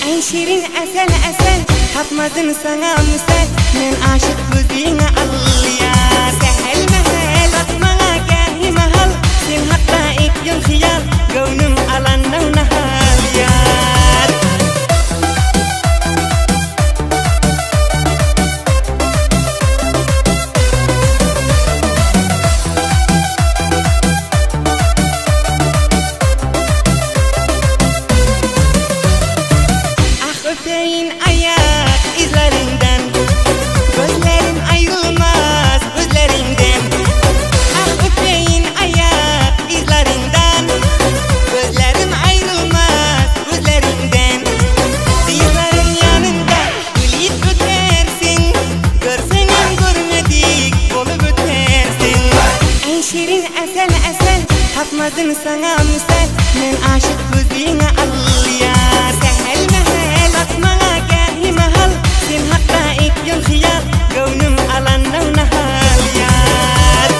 En şirin esen esen tapmadın sana misal. Men aşık gözüne al ya. Sehel mehel atmana gâhi mahal. Sen hatta etkin hiyal. Gönlüm alandan nahal ya. Öpeyin ayak izlerinden, gözlerim ayrılmaz gözlerinden. Ah öpeyin ayak izlerinden, gözlerim ayrılmaz gözlerinden. Dizlerin yanında gülüp ötersin, görsenem görmedik olup ötersin. En şirin esen esen tapmadın sana misal. Men aşık gözüne al ya. Sehel mehel atmana gâhi mahal. Sen hatta etkin hiyal. Gönlüm alandan nahal yar.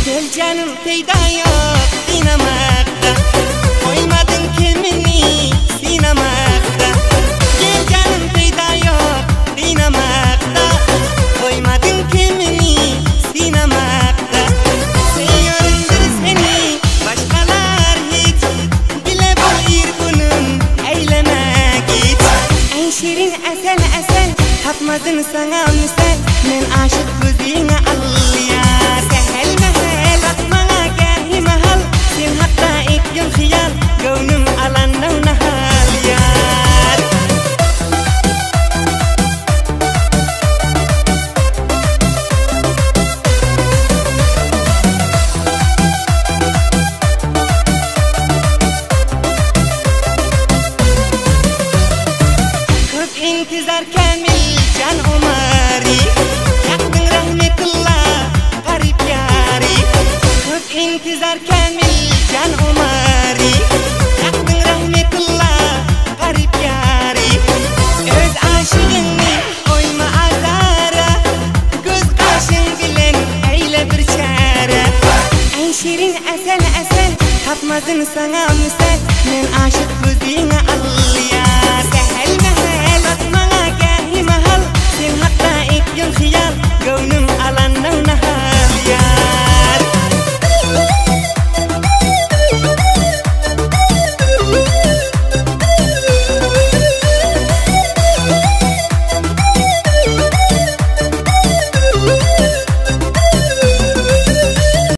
Gel canım peyda yok dinamakta. Koymadın kimini sinamakta. Gel canım peyda yok dinamakta. Koymadın kimini sinamakta. Seviyorumdur seni başkalar hiç. Bile bu bunun eyleme git. En şirin esen esen tapmadın sana misal. Men aşık gözüne al ya. Sehel mehel atmana gâhi mahal. Sen hatta etkin hiyal. Gönlüm alandan nahal yar. Kırk intizar kamil can umari. Yaktın rahmetullah garip yari. Kırk intizar kamil can umari. Yaktın rahmetullah garip yari. Öz aşığını koyma azara. Göz kaşın bilen eyle bir çare. En şirin esen esen tapmadın sana misal.